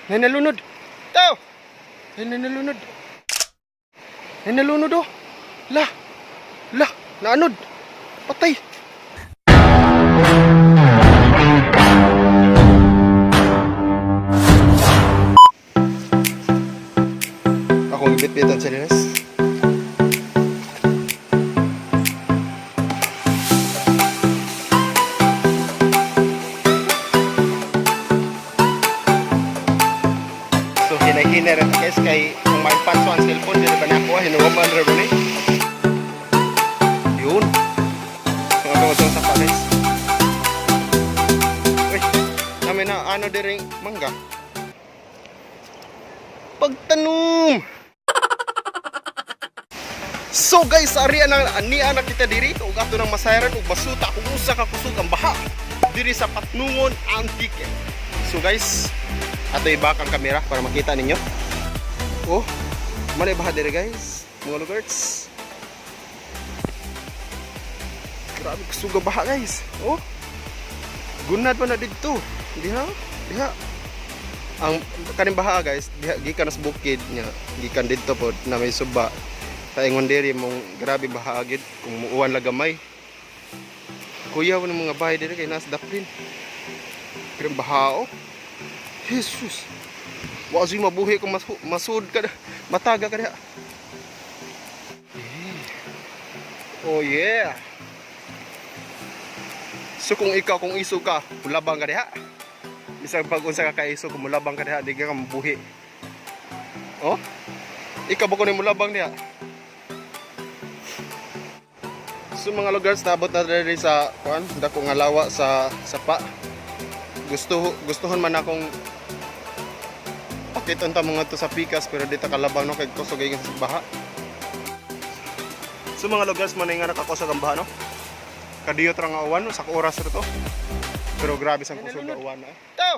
May nalunod. Tao! May nalunod. May nalunod oh. La! La! Naanod! Patay! Akong ibit-bitan sa linas. Hinay-hinay rin guys kay kung may panso ang cellphone dito ba nakuha hinuwaman rin ba ni yun mga kawasong sa palis uy namin na ano din rin mangga pagtanong so guys ari ania na kita diri ug ato nang masayaran ug basuta kung usa ka kusog ang baha diri sa Patnungon Antique. So guys ato ibak ang kamera para makita ninyo. Oh, malay baha dire guys, mga lugers. Grabe kusuga baha guys. Oh, gunad pa na dito. Diha. Ang kaning baha guys, diha gikan sa bukid nya, gikan dito pod na may suba. Taingon diri mong grabe baha agid kung muuwan lagamay. Kuyaw ng mga bahay dire kay nas daplin. Pero baha oh. Jesus. Wa azoy mabuhi kung masud ka mataga ka diha. Oh yeah. So kung ikaw kung iso ka, mulabang ka diha. Bisag pag unsa ka kaiso kung mulabang ka diha, di ka mabuhi. Oh? Ikaw ba ko ni mulabang diha? So mga lugars naabot na diri sa kuan, dako nga lawa sa sapa. Gustuhon man akong pakit unta mga to sa pikas pero dito kalabang no kay kusog ay sa baha. So mga lugars man nga nakakusog ang baha no. Kadiyot ra nga uwan no sak oras ra to. Pero grabe sang kusog nga uwan na. Taw!